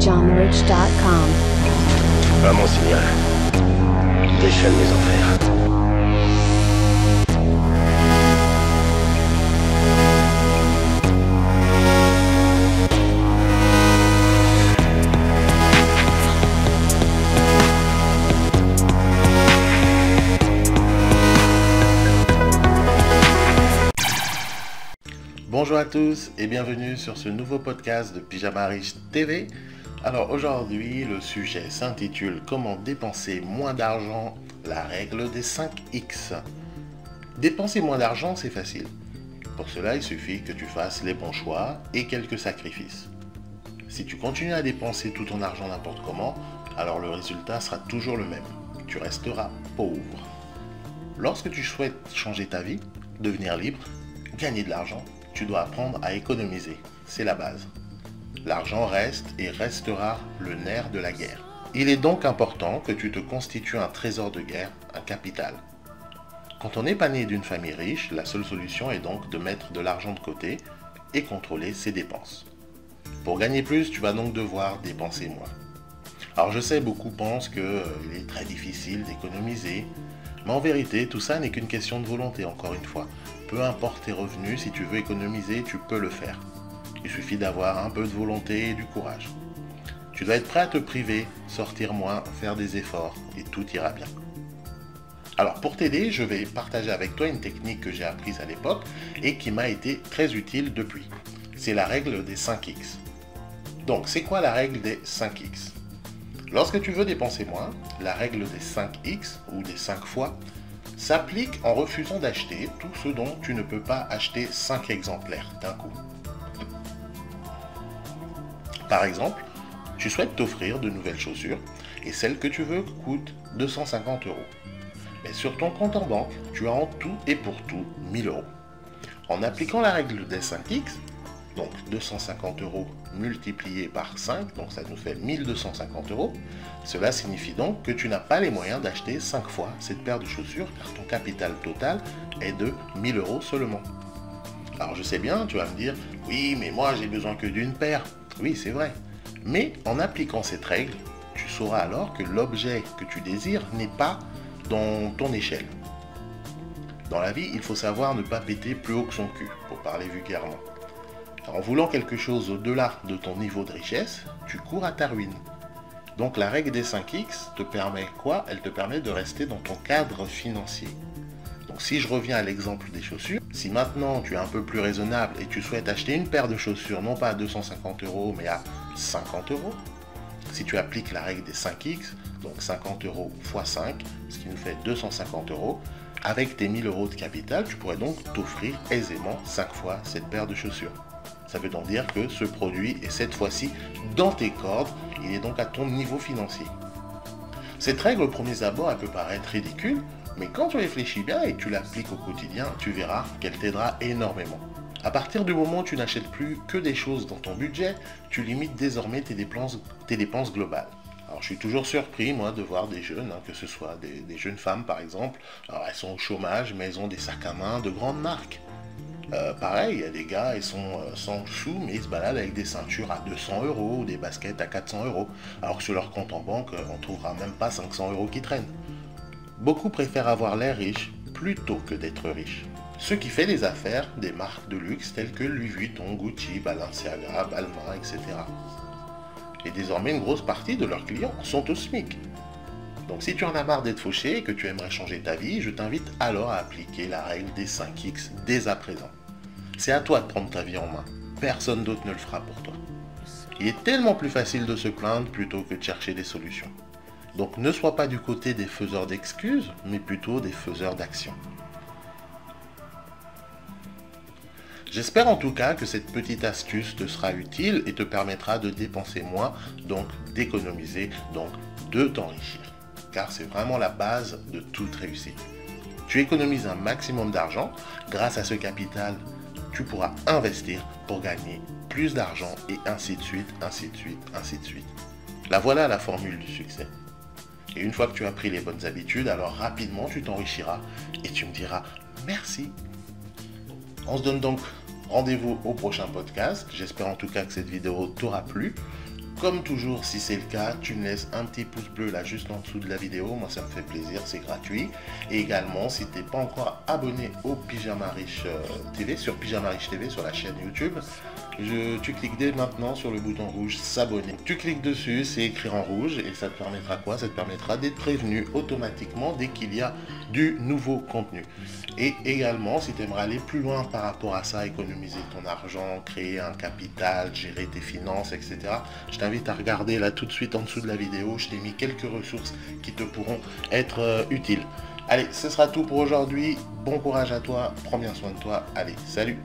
PijaMarich.com. À mon signal, déchaîne mes enfers. Bonjour à tous et bienvenue sur ce nouveau podcast de Pyjama Riche TV. Alors aujourd'hui, le sujet s'intitule Comment dépenser moins d'argent, la règle des 5X. Dépenser moins d'argent, c'est facile. Pour cela, il suffit que tu fasses les bons choix et quelques sacrifices. Si tu continues à dépenser tout ton argent n'importe comment, alors le résultat sera toujours le même. Tu resteras pauvre. Lorsque tu souhaites changer ta vie, devenir libre, gagner de l'argent, tu dois apprendre à économiser. C'est la base. L'argent reste et restera le nerf de la guerre. Il est donc important que tu te constitues un trésor de guerre, un capital. Quand on n'est pas né d'une famille riche, la seule solution est donc de mettre de l'argent de côté et contrôler ses dépenses. Pour gagner plus, tu vas donc devoir dépenser moins. Alors je sais, beaucoup pensent qu'il est très difficile d'économiser, mais en vérité, tout ça n'est qu'une question de volonté, encore une fois. Peu importe tes revenus, si tu veux économiser, tu peux le faire. Il suffit d'avoir un peu de volonté et du courage. Tu dois être prêt à te priver, sortir moins, faire des efforts, et tout ira bien. Alors pour t'aider, je vais partager avec toi une technique que j'ai apprise à l'époque et qui m'a été très utile depuis. C'est la règle des 5X. Donc c'est quoi la règle des 5X ? Lorsque tu veux dépenser moins, la règle des 5X, ou des 5 fois, s'applique en refusant d'acheter tout ce dont tu ne peux pas acheter 5 exemplaires d'un coup. Par exemple, tu souhaites t'offrir de nouvelles chaussures et celles que tu veux coûtent 250 €. Mais sur ton compte en banque, tu as en tout et pour tout 1000 €. En appliquant la règle des 5X, donc 250 € multiplié par 5, donc ça nous fait 1250 €. Cela signifie donc que tu n'as pas les moyens d'acheter 5 fois cette paire de chaussures car ton capital total est de 1000 € seulement. Alors je sais bien, tu vas me dire, oui mais moi j'ai besoin que d'une paire. Oui c'est vrai, mais en appliquant cette règle, tu sauras alors que l'objet que tu désires n'est pas dans ton échelle. Dans la vie, il faut savoir ne pas péter plus haut que son cul, pour parler vulgairement. En voulant quelque chose au-delà de ton niveau de richesse, tu cours à ta ruine. Donc la règle des 5X te permet quoi ? Elle te permet de rester dans ton cadre financier. Donc si je reviens à l'exemple des chaussures, si maintenant tu es un peu plus raisonnable et tu souhaites acheter une paire de chaussures non pas à 250 € mais à 50 €, si tu appliques la règle des 5X, donc 50 € x 5, ce qui nous fait 250 €, avec tes 1000 € de capital, tu pourrais donc t'offrir aisément 5 fois cette paire de chaussures. Ça veut donc dire que ce produit est cette fois-ci dans tes cordes, il est donc à ton niveau financier. Cette règle au premier abord, elle peut paraître ridicule, mais quand tu réfléchis bien et que tu l'appliques au quotidien, tu verras qu'elle t'aidera énormément. À partir du moment où tu n'achètes plus que des choses dans ton budget, tu limites désormais tes dépenses globales. Alors je suis toujours surpris moi de voir des jeunes, que ce soit des jeunes femmes par exemple, alors elles sont au chômage mais elles ont des sacs à main de grandes marques. Pareil, il y a des gars, ils sont sans sous, mais ils se baladent avec des ceintures à 200 € ou des baskets à 400 €, alors que sur leur compte en banque, on ne trouvera même pas 500 € qui traînent. Beaucoup préfèrent avoir l'air riche plutôt que d'être riche. Ce qui fait les affaires des marques de luxe telles que Louis Vuitton, Gucci, Balenciaga, Balmain, etc. Et désormais, une grosse partie de leurs clients sont au SMIC. Donc si tu en as marre d'être fauché et que tu aimerais changer ta vie, je t'invite alors à appliquer la règle des 5X dès à présent. C'est à toi de prendre ta vie en main. Personne d'autre ne le fera pour toi. Il est tellement plus facile de se plaindre plutôt que de chercher des solutions. Donc ne sois pas du côté des faiseurs d'excuses, mais plutôt des faiseurs d'actions. J'espère en tout cas que cette petite astuce te sera utile et te permettra de dépenser moins, donc d'économiser, donc de t'enrichir. Car c'est vraiment la base de toute réussite. Tu économises un maximum d'argent, grâce à ce capital, tu pourras investir pour gagner plus d'argent et ainsi de suite, ainsi de suite, ainsi de suite. Là voilà la formule du succès. Et une fois que tu as pris les bonnes habitudes, alors rapidement tu t'enrichiras et tu me diras merci. On se donne donc rendez-vous au prochain podcast. J'espère en tout cas que cette vidéo t'aura plu. Comme toujours, si c'est le cas, tu me laisses un petit pouce bleu là juste en dessous de la vidéo, moi ça me fait plaisir, c'est gratuit. Et également, si tu n'es pas encore abonné au Pyjama Riche TV, sur Pyjama Riche TV, sur la chaîne YouTube, tu cliques dès maintenant sur le bouton rouge s'abonner. Tu cliques dessus, c'est écrit en rouge et ça te permettra quoi? Ça te permettra d'être prévenu automatiquement dès qu'il y a du nouveau contenu. Et également, si tu aimerais aller plus loin par rapport à ça, économiser ton argent, créer un capital, gérer tes finances, etc., je t'invite à regarder là tout de suite en dessous de la vidéo. Je t'ai mis quelques ressources qui te pourront être utiles. Allez, ce sera tout pour aujourd'hui. Bon courage à toi, prends bien soin de toi. Allez, salut!